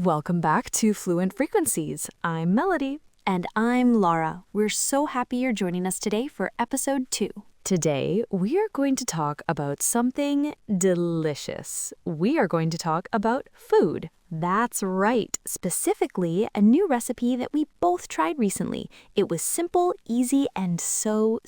Welcome back to Fluent Frequencies. I'm Melody. And I'm Lara. We're so happy you're joining us today for episode 2. Today, we are going to talk about something delicious. We are going to talk about food. That's right. Specifically, a new recipe that we both tried recently. It was simple, easy, and so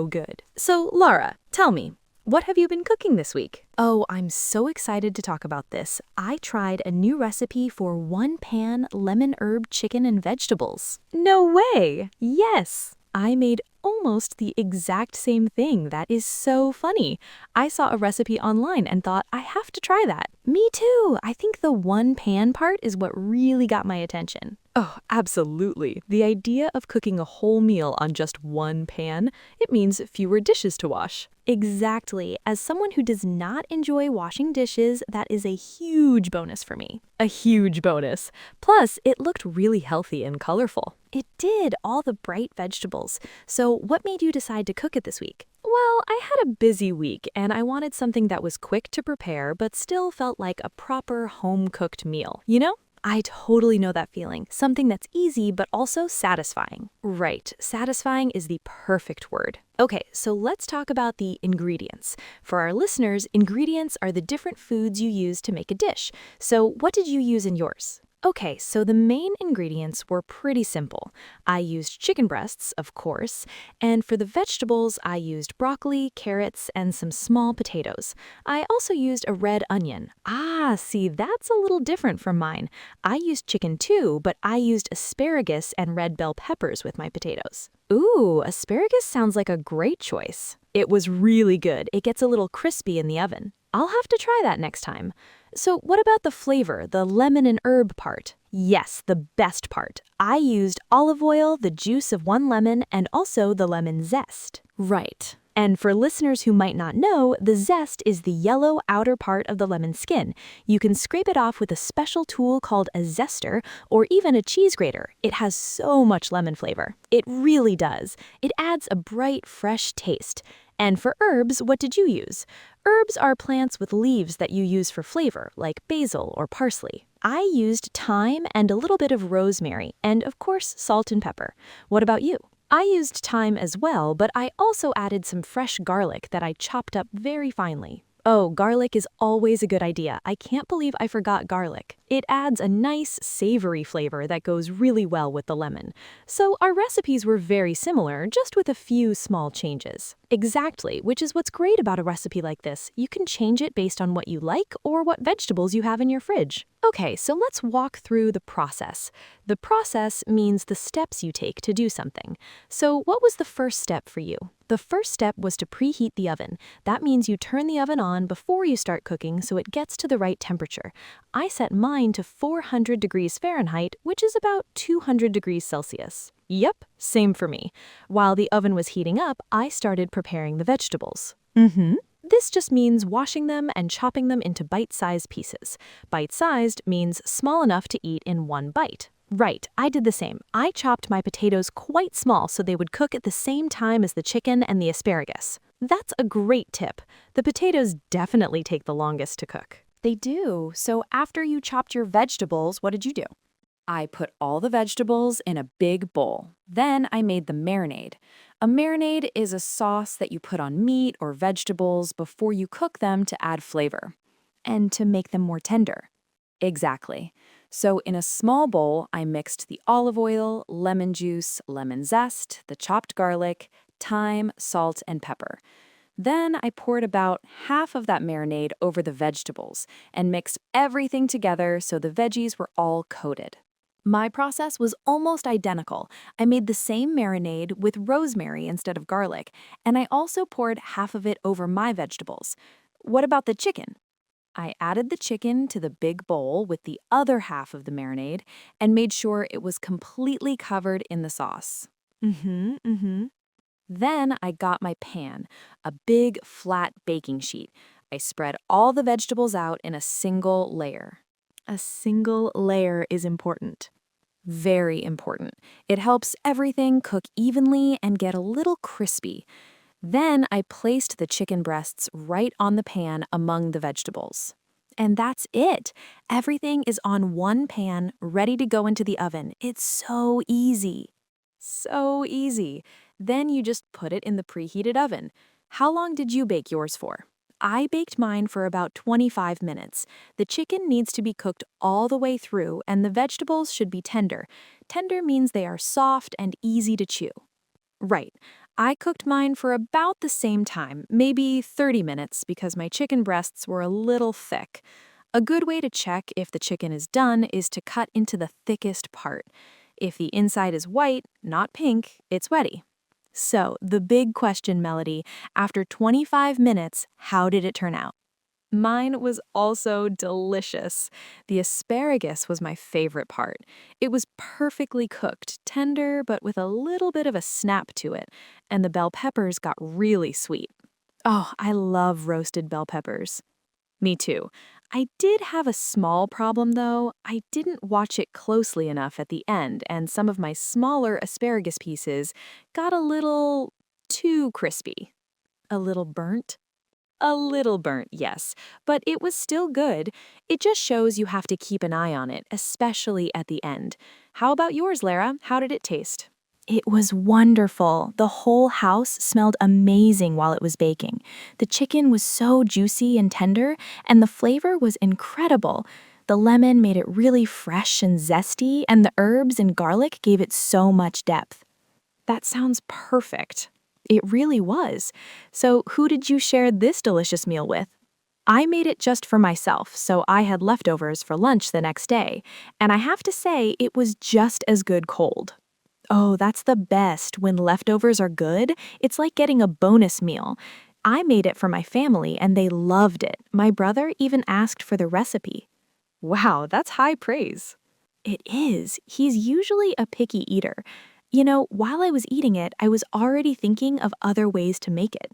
good. So, Lara, tell me, what have you been cooking this week? Oh, I'm so excited to talk about this. I tried a new recipe for one-pan lemon herb chicken and vegetables. No way! Yes! I made almost the exact same thing. That is so funny. I saw a recipe online and thought, I have to try that. Me too. I think the one-pan part is what really got my attention. Oh, absolutely. The idea of cooking a whole meal on just one pan, it means fewer dishes to wash. Exactly. As someone who does not enjoy washing dishes, that is a huge bonus for me. A huge bonus. Plus, it looked really healthy and colorful. It did, all the bright vegetables. So what made you decide to cook it this week? Well, I had a busy week and I wanted something that was quick to prepare but still felt like a proper home-cooked meal, you know? I totally know that feeling. Something that's easy but also satisfying. Right. Satisfying is the perfect word. Okay, so let's talk about the ingredients. For our listeners, ingredients are the different foods you use to make a dish. So what did you use in yours? Okay, so the main ingredients were pretty simple. I used chicken breasts, of course, and for the vegetables, I used broccoli, carrots, and some small potatoes. I also used a red onion. See, that's a little different from mine. I used chicken too, but I used asparagus and red bell peppers with my potatoes. Ooh, asparagus sounds like a great choice. It was really good. It gets a little crispy in the oven. I'll have to try that next time. So what about the flavor, the lemon and herb part? Yes, the best part. I used olive oil, the juice of one lemon, and also the lemon zest. Right. And for listeners who might not know, the zest is the yellow outer part of the lemon skin. You can scrape it off with a special tool called a zester or even a cheese grater. It has so much lemon flavor. It really does. It adds a bright, fresh taste. And for herbs, what did you use? Herbs are plants with leaves that you use for flavor, like basil or parsley. I used thyme and a little bit of rosemary, and of course, salt and pepper. What about you? I used thyme as well, but I also added some fresh garlic that I chopped up very finely. Oh, garlic is always a good idea. I can't believe I forgot garlic. It adds a nice, savory flavor that goes really well with the lemon. So our recipes were very similar, just with a few small changes. Exactly, which is what's great about a recipe like this. You can change it based on what you like or what vegetables you have in your fridge. Okay, so let's walk through the process. The process means the steps you take to do something. So what was the first step for you? The first step was to preheat the oven. That means you turn the oven on before you start cooking so it gets to the right temperature. I set mine to 400 degrees Fahrenheit, which is about 200 degrees Celsius. Yep, same for me. While the oven was heating up, I started preparing the vegetables. This just means washing them and chopping them into bite-sized pieces. Bite-sized means small enough to eat in one bite. Right, I did the same. I chopped my potatoes quite small so they would cook at the same time as the chicken and the asparagus. That's a great tip. The potatoes definitely take the longest to cook. They do. So after you chopped your vegetables, what did you do? I put all the vegetables in a big bowl. Then I made the marinade. A marinade is a sauce that you put on meat or vegetables before you cook them to add flavor. And to make them more tender. Exactly. So in a small bowl, I mixed the olive oil, lemon juice, lemon zest, the chopped garlic, thyme, salt, and pepper. Then I poured about half of that marinade over the vegetables and mixed everything together so the veggies were all coated. My process was almost identical. I made the same marinade with rosemary instead of garlic, and I also poured half of it over my vegetables. What about the chicken? I added the chicken to the big bowl with the other half of the marinade and made sure it was completely covered in the sauce. Then I got my pan, a big flat baking sheet. I spread all the vegetables out in a single layer. A single layer is important. Very important. It helps everything cook evenly and get a little crispy. Then I placed the chicken breasts right on the pan among the vegetables. And that's it. Everything is on one pan, ready to go into the oven. It's so easy. So easy. Then you just put it in the preheated oven. How long did you bake yours for? I baked mine for about 25 minutes. The chicken needs to be cooked all the way through, and the vegetables should be tender. Tender means they are soft and easy to chew. Right. I cooked mine for about the same time, maybe 30 minutes, because my chicken breasts were a little thick. A good way to check if the chicken is done is to cut into the thickest part. If the inside is white, not pink, it's ready. So, the big question, Melody, after 25 minutes, how did it turn out? Mine was also delicious. The asparagus was my favorite part. It was perfectly cooked, tender, but with a little bit of a snap to it, and the bell peppers got really sweet. Oh, I love roasted bell peppers. Me too. I did have a small problem though. I didn't watch it closely enough at the end, and some of my smaller asparagus pieces got a little too crispy. A little burnt? A little burnt, yes, but it was still good. It just shows you have to keep an eye on it, especially at the end. How about yours, Lara? How did it taste? It was wonderful. The whole house smelled amazing while it was baking. The chicken was so juicy and tender, and the flavor was incredible. The lemon made it really fresh and zesty, and the herbs and garlic gave it so much depth. That sounds perfect. It really was. So, who did you share this delicious meal with? I made it just for myself, so I had leftovers for lunch the next day, and I have to say it was just as good cold. Oh, that's the best. When leftovers are good, it's like getting a bonus meal. I made it for my family, and they loved it. My brother even asked for the recipe. Wow, that's high praise. It is. He's usually a picky eater. You know, while I was eating it, I was already thinking of other ways to make it.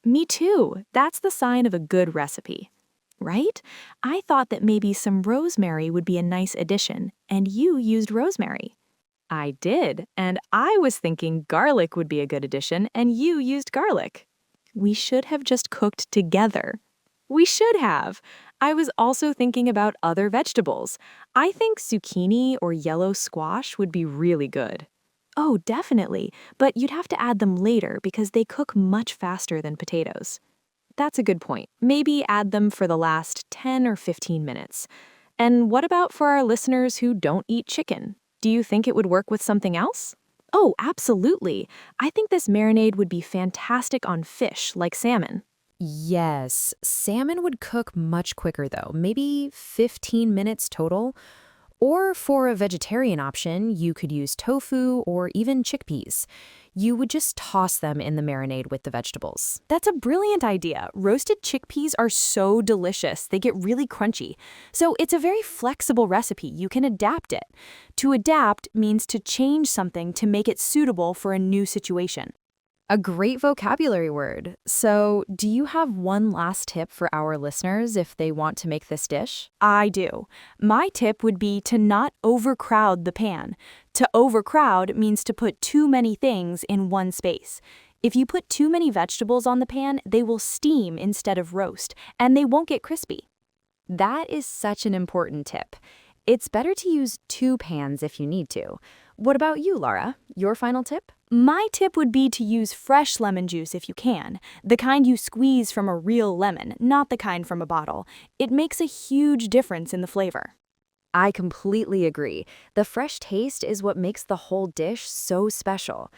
Me too. That's the sign of a good recipe. Right? I thought that maybe some rosemary would be a nice addition, and you used rosemary. I did, and I was thinking garlic would be a good addition, and you used garlic. We should have just cooked together. We should have. I was also thinking about other vegetables. I think zucchini or yellow squash would be really good. Oh, definitely, but you'd have to add them later because they cook much faster than potatoes. That's a good point. Maybe add them for the last 10 or 15 minutes. And what about for our listeners who don't eat chicken? Do you think it would work with something else? Oh, absolutely. I think this marinade would be fantastic on fish, like salmon. Yes, salmon would cook much quicker though, maybe 15 minutes total. Or for a vegetarian option, you could use tofu or even chickpeas. You would just toss them in the marinade with the vegetables. That's a brilliant idea. Roasted chickpeas are so delicious. They get really crunchy. So it's a very flexible recipe. You can adapt it. To adapt means to change something to make it suitable for a new situation. A great vocabulary word. So, do you have one last tip for our listeners if they want to make this dish? I do. My tip would be to not overcrowd the pan. To overcrowd means to put too many things in one space. If you put too many vegetables on the pan, they will steam instead of roast, and they won't get crispy. That is such an important tip. It's better to use 2 pans if you need to. What about you, Lara? Your final tip? My tip would be to use fresh lemon juice if you can. The kind you squeeze from a real lemon, not the kind from a bottle. It makes a huge difference in the flavor. I completely agree. The fresh taste is what makes the whole dish so special.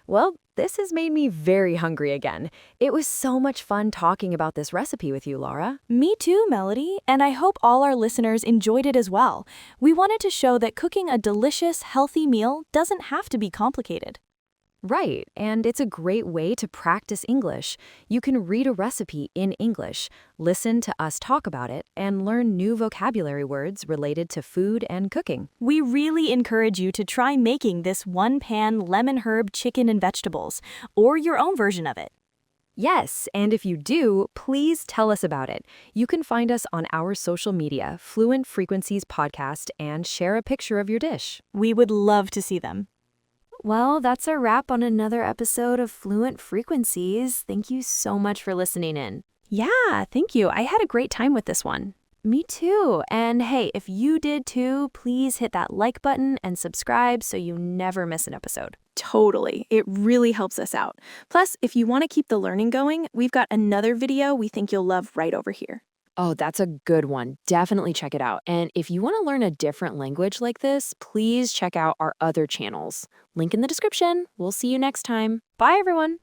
Well, this has made me very hungry again. It was so much fun talking about this recipe with you, Lara. Me too, Melody, and I hope all our listeners enjoyed it as well. We wanted to show that cooking a delicious, healthy meal doesn't have to be complicated. Right, and it's a great way to practice English. You can read a recipe in English, listen to us talk about it, and learn new vocabulary words related to food and cooking. We really encourage you to try making this one-pan lemon herb chicken and vegetables, or your own version of it. Yes, and if you do, please tell us about it. You can find us on our social media, Fluent Frequencies Podcast, and share a picture of your dish. We would love to see them. Well, that's a wrap on another episode of Fluent Frequencies. Thank you so much for listening in. Yeah, thank you. I had a great time with this one. Me too. And hey, if you did too, please hit that like button and subscribe so you never miss an episode. Totally. It really helps us out. Plus, if you want to keep the learning going, we've got another video we think you'll love right over here. Oh, that's a good one. Definitely check it out. And if you want to learn a different language like this, please check out our other channels. Link in the description. We'll see you next time. Bye, everyone.